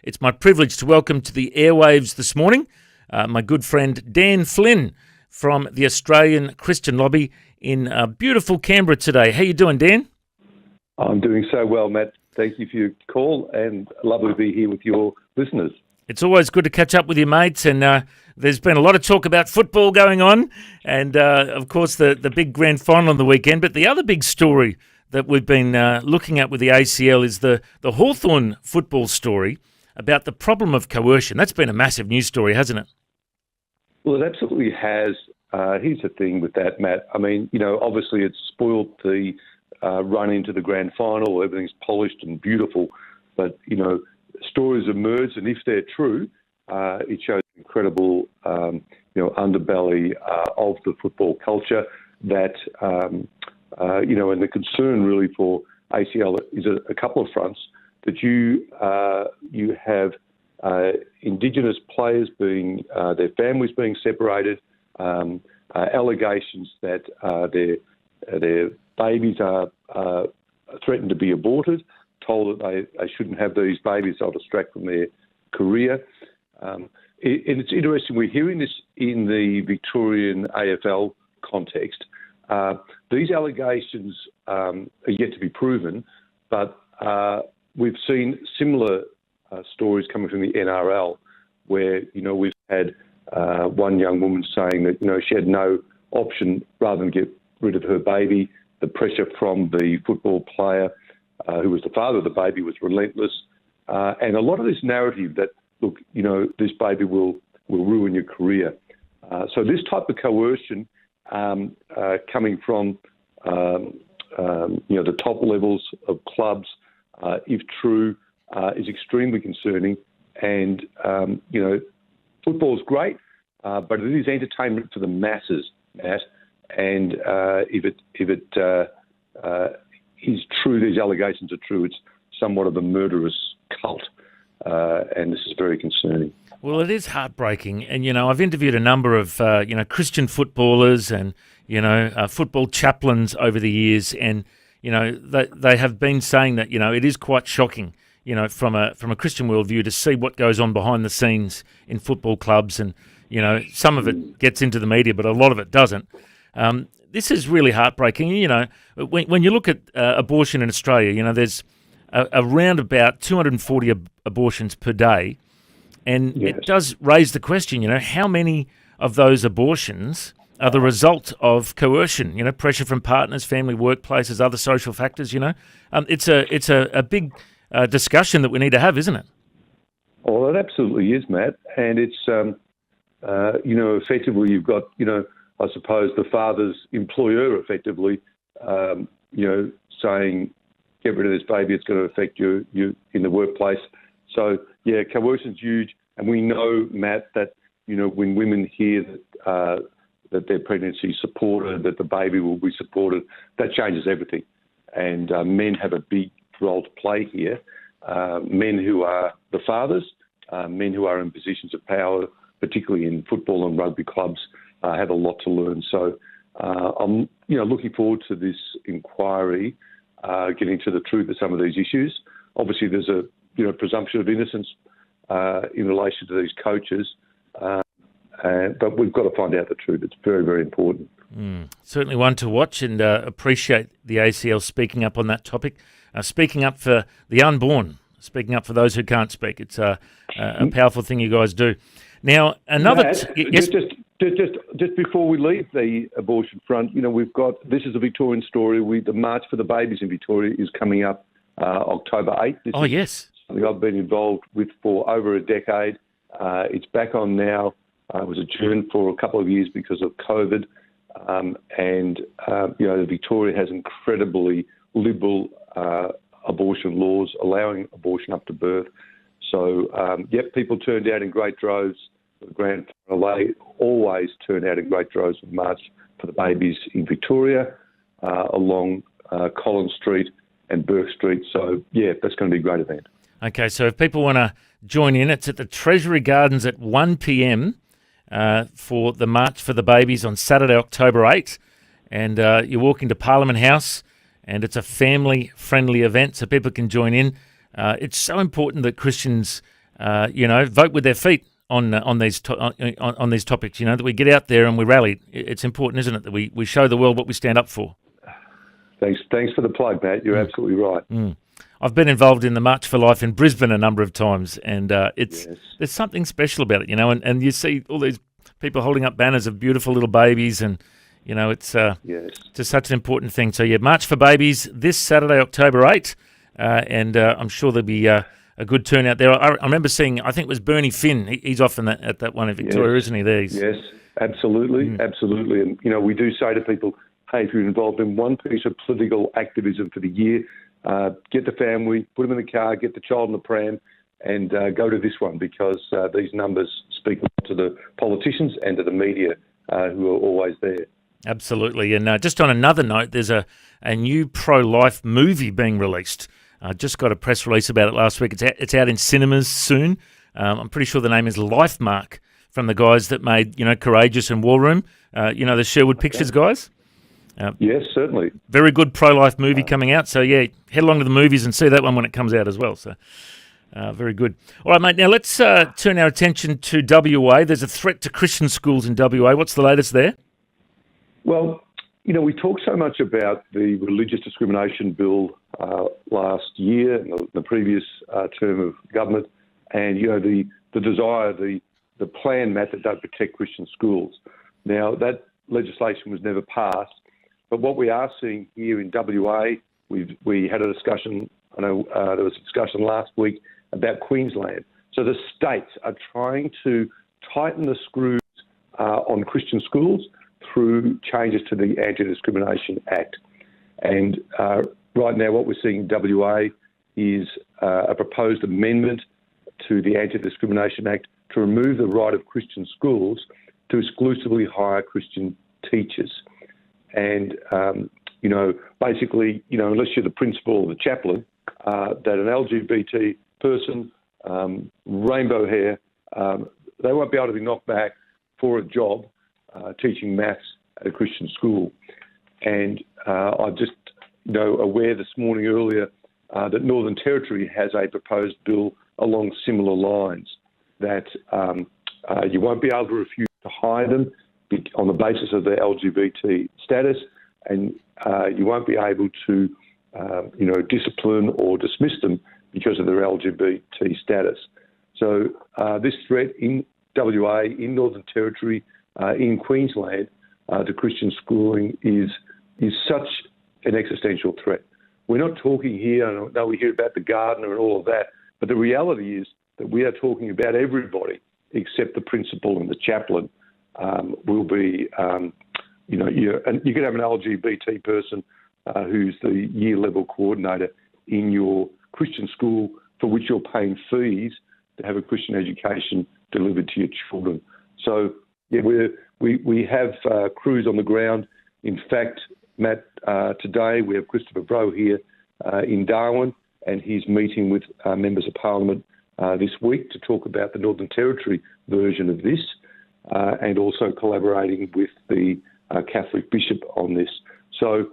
It's my privilege to welcome to the airwaves this morning my good friend Dan Flynn from the Australian Christian Lobby in beautiful Canberra today. How you doing, Dan? I'm doing so well, Matt. Thank you for your call, and lovely to be here with your listeners. It's always good to catch up with you, mates, and there's been a lot of talk about football going on, and of course the big grand final on the weekend. But the other big story that we've been looking at with the ACL is the Hawthorn football story about the problem of coercion. That's been a massive news story, hasn't it? Well, it absolutely has. Here's the thing with that, Matt. I mean, obviously it's spoiled the run into the grand final. Everything's polished and beautiful, but, stories emerge, and if they're true, it shows incredible, underbelly of the football culture that, and the concern really for ACL is a couple of fronts, that you have Indigenous players being, their families being separated, allegations that their babies are threatened to be aborted, told that they shouldn't have these babies, they'll distract from their career. And it's interesting, we're hearing this in the Victorian AFL context. These allegations are yet to be proven, but we've seen similar stories coming from the NRL where, we've had one young woman saying that, she had no option rather than get rid of her baby. The pressure from the football player who was the father of the baby was relentless. And a lot of this narrative that, look, this baby will ruin your career. So this type of coercion coming from, the top levels of clubs, if true, is extremely concerning. And, football's great, but it is entertainment for the masses, Matt. And if it is true, these allegations are true, it's somewhat of a murderous cult, and this is very concerning. Well, it is heartbreaking, and I've interviewed a number of Christian footballers and football chaplains over the years, and they have been saying that it is quite shocking, from a Christian worldview to see what goes on behind the scenes in football clubs, and some of it gets into the media, but a lot of it doesn't. This is really heartbreaking. When you look at abortion in Australia, there's around about 240 abortions per day. And yes, it does raise the question, how many of those abortions are the result of coercion, pressure from partners, family, workplaces, other social factors, It's a big discussion that we need to have, isn't it? Well, it absolutely is, Matt. And it's, effectively you've got, I suppose the father's employer effectively, saying, get rid of this baby, it's going to affect you in the workplace. So, yeah, coercion's huge. And we know, Matt, that, when women hear that their pregnancy is supported, that the baby will be supported, that changes everything. And men have a big role to play here. Men who are the fathers, men who are in positions of power, particularly in football and rugby clubs, have a lot to learn. So I'm, looking forward to this inquiry, getting to the truth of some of these issues. Obviously, there's a presumption of innocence in relation to these coaches, but we've got to find out the truth. It's very, very important. Certainly one to watch, and appreciate the ACL speaking up on that topic, speaking up for the unborn, speaking up for those who can't speak. It's a powerful thing you guys do. Now, another... Yes. Just before we leave the abortion front, we've got, this is a Victorian story, the March for the Babies in Victoria is coming up October 8th. Yes. Something I've been involved with for over a decade. It's back on now. It was adjourned for a couple of years because of COVID. Victoria has incredibly liberal abortion laws allowing abortion up to birth. So, people turned out in great droves. The grand final, they always turn out in great droves of March for the Babies in Victoria, along Collins Street and Burke Street. So, that's going to be a great event. Okay, so if people want to join in, it's at the Treasury Gardens at 1 p.m. For the March for the Babies on Saturday, October 8th. And you walk into Parliament House, and it's a family-friendly event, so people can join in. It's so important that Christians vote with their feet on these on these topics. That we get out there and we rally. It's important, isn't it, that we show the world what we stand up for. Thanks for the plug, Matt. You're absolutely right. I've been involved in the March for Life in Brisbane a number of times, and there's something special about it, and you see all these people holding up banners of beautiful little babies, and it's just such an important thing. So March for Babies this Saturday, October 8th, and I'm sure there'll be a good turnout there. I remember seeing, I think it was Bernie Finn. He's often at that one in Victoria, isn't he? There. Yes, absolutely, absolutely. And we do say to people, hey, if you're involved in one piece of political activism for the year, get the family, put them in the car, get the child in the pram, and go to this one, because these numbers speak to the politicians and to the media who are always there. Absolutely. And just on another note, there's a new pro-life movie being released. I just got a press release about it last week. It's out in cinemas soon. I'm pretty sure the name is Life Mark, from the guys that made, Courageous and War Room. The Sherwood Pictures guys. Yes, certainly. Very good pro-life movie coming out. So, head along to the movies and see that one when it comes out as well. So, very good. All right, mate. Now, let's turn our attention to WA. There's a threat to Christian schools in WA. What's the latest there? Well, we talk so much about the religious discrimination bill last year, the previous term of government, and, the desire, the plan, Matt, that don't protect Christian schools. Now, that legislation was never passed, but what we are seeing here in WA, we had a discussion, I know there was a discussion last week about Queensland. So the states are trying to tighten the screws on Christian schools through changes to the Anti-Discrimination Act. And right now what we're seeing in WA is a proposed amendment to the Anti-Discrimination Act to remove the right of Christian schools to exclusively hire Christian teachers. And, basically, unless you're the principal or the chaplain, that an LGBT person, rainbow hair, they won't be able to be knocked back for a job teaching maths at a Christian school. And I'm just, aware this morning earlier that Northern Territory has a proposed bill along similar lines, that you won't be able to refuse to hire them on the basis of their LGBT status, and you won't be able to, discipline or dismiss them because of their LGBT status. So this threat in WA, in Northern Territory, in Queensland, to Christian schooling is such an existential threat. We're not talking here, I know we hear about the gardener and all of that, but the reality is that we are talking about everybody except the principal and the chaplain will be, and you can have an LGBT person who's the year level coordinator in your Christian school for which you're paying fees to have a Christian education delivered to your children. So, we have crews on the ground. In fact, Matt, today we have Christopher Bro here in Darwin, and he's meeting with members of Parliament this week to talk about the Northern Territory version of this, and also collaborating with the Catholic Bishop on this. So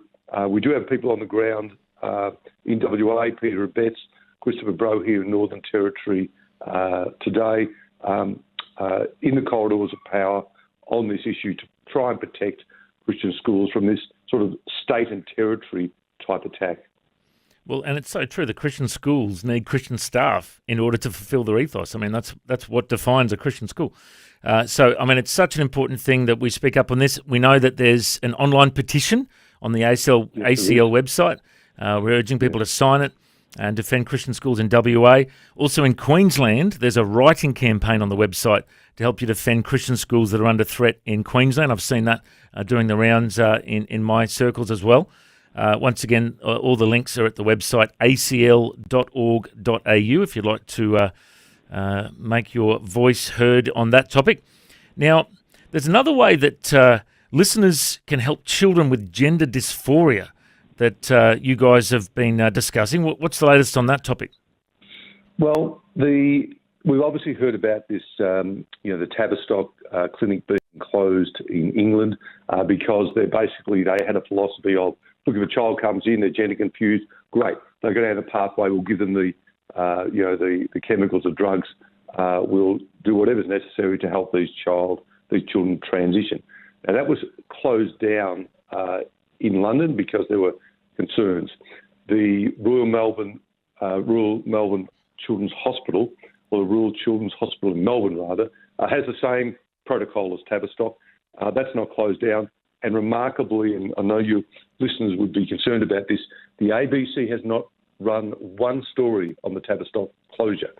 we do have people on the ground in WA, Peter Abetz, Christopher Bro here in Northern Territory today, in the corridors of power on this issue to try and protect Christian schools from this sort of state and territory type attack. Well, and it's so true. The Christian schools need Christian staff in order to fulfil their ethos. I mean, that's what defines a Christian school. So, I mean, it's such an important thing that we speak up on this. We know that there's an online petition on the ACL website. We're urging people to sign it and defend Christian schools in WA. Also in Queensland, there's a writing campaign on the website to help you defend Christian schools that are under threat in Queensland. I've seen that doing the rounds in my circles as well. Once again, all the links are at the website acl.org.au if you'd like to make your voice heard on that topic. Now, there's another way that listeners can help children with gender dysphoria that you guys have been discussing. What's the latest on that topic? Well, we've obviously heard about this, the Tavistock clinic being closed in England because they had a philosophy of, look, if a child comes in, they're gender confused, great. They're going to have a pathway. We'll give them the chemicals or drugs will do whatever's necessary to help these children transition. Now, that was closed down in London because there were concerns. The Royal Melbourne Children's Hospital, or the Royal Children's Hospital in Melbourne, rather, has the same protocol as Tavistock. That's not closed down. And remarkably, and I know your listeners would be concerned about this, the ABC has not run one story on the Tavistock closure.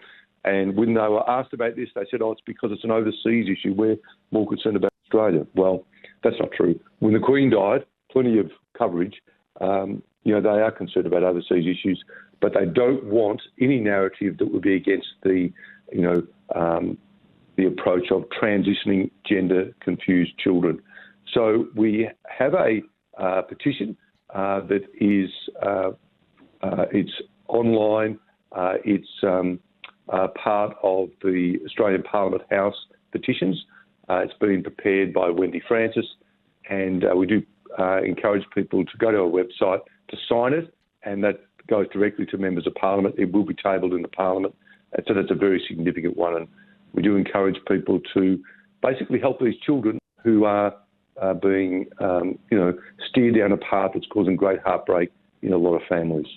And when they were asked about this, they said, it's because it's an overseas issue. We're more concerned about Australia. Well, that's not true. When the Queen died, plenty of coverage. They are concerned about overseas issues, but they don't want any narrative that would be against the approach of transitioning gender-confused children. So we have a petition that is it's online. It's part of the Australian Parliament House petitions. It's been prepared by Wendy Francis, and we do encourage people to go to our website to sign it, and that goes directly to members of Parliament. It will be tabled in the Parliament, and so that's a very significant one. And we do encourage people to basically help these children who are being, steered down a path that's causing great heartbreak in a lot of families.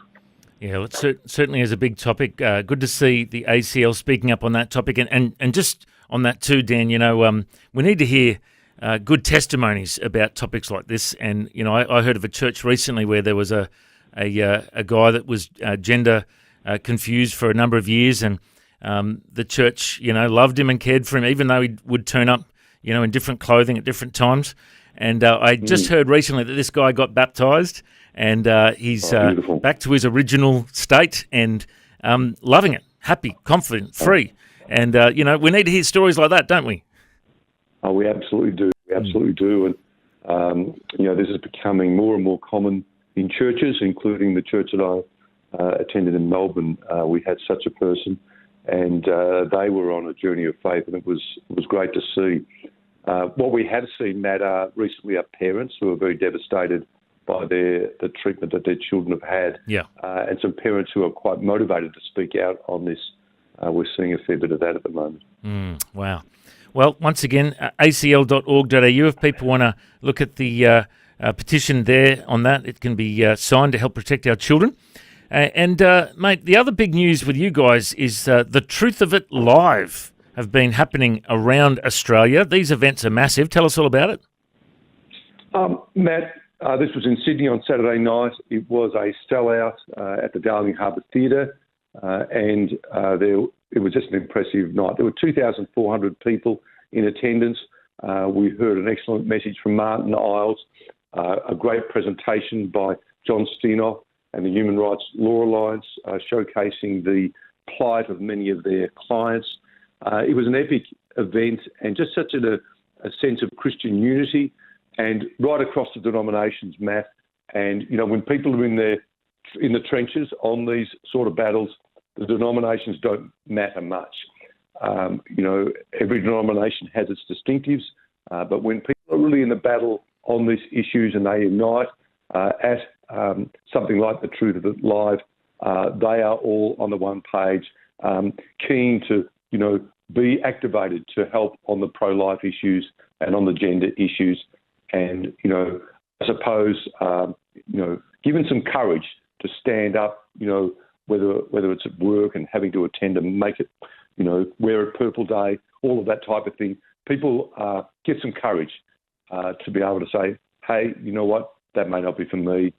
Yeah, well, it certainly is a big topic. Good to see the ACL speaking up on that topic. And just on that too, Dan, we need to hear good testimonies about topics like this. And, I heard of a church recently where there was a guy that was gender confused for a number of years, and the church, loved him and cared for him, even though he would turn up, in different clothing at different times. And I just heard recently that this guy got baptised, and he's back to his original state and loving it, happy, confident, free. And, we need to hear stories like that, don't we? Oh, we absolutely do. We absolutely do. And, this is becoming more and more common in churches, including the church that I attended in Melbourne. We had such a person, and they were on a journey of faith, and it was great to see. What we have seen, Matt, recently are parents who are very devastated by the treatment that their children have had. Yeah. And some parents who are quite motivated to speak out on this. We're seeing a fair bit of that at the moment. Wow. Well, once again, acl.org.au, if people want to look at the petition there on that, it can be signed to help protect our children. Mate, the other big news with you guys is the Truth of It Live have been happening around Australia. These events are massive. Tell us all about it. Matt, this was in Sydney on Saturday night. It was a sellout at the Darling Harbour Theatre, and it was just an impressive night. There were 2,400 people in attendance. We heard an excellent message from Martin Isles, a great presentation by John Steinoff and the Human Rights Law Alliance, showcasing the plight of many of their clients. It was an epic event, and just such a sense of Christian unity, and right across the denominations, Matt. And when people are in the trenches on these sort of battles, the denominations don't matter much. Every denomination has its distinctives, but when people are really in the battle on these issues and they unite at something like the Truth of It Live, they are all on the one page, keen to be activated to help on the pro-life issues and on the gender issues, and I suppose given some courage to stand up, whether it's at work and having to attend and make it, wear a purple day, all of that type of thing. People get some courage to be able to say, hey, you know what, that may not be for me,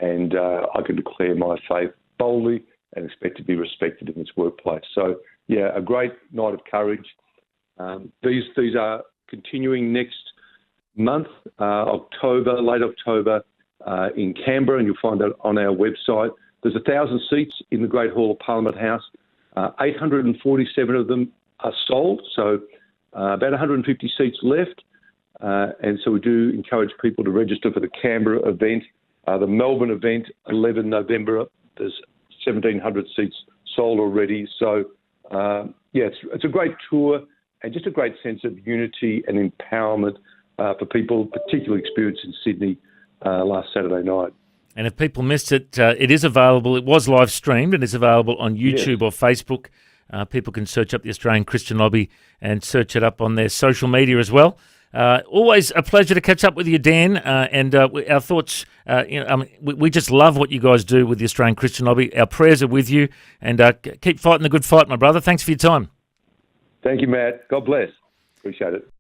and I can declare my faith boldly and expect to be respected in this workplace. So, yeah, a great night of courage. These are continuing next month, October, late October, in Canberra, and you'll find that on our website. There's 1,000 seats in the Great Hall of Parliament House. 847 of them are sold, so about 150 seats left. And so we do encourage people to register for the Canberra event. The Melbourne event, 11 November, there's 1,700 seats sold already. So, it's a great tour and just a great sense of unity and empowerment for people, particularly experienced in Sydney last Saturday night. And if people missed it, it is available. It was live streamed and is available on YouTube or Facebook. People can search up the Australian Christian Lobby and search it up on their social media as well. Always a pleasure to catch up with you, Dan, and our thoughts, we just love what you guys do with the Australian Christian Lobby. Our prayers are with you, and keep fighting the good fight, my brother. Thanks for your time. Thank you, Matt. God bless. Appreciate it.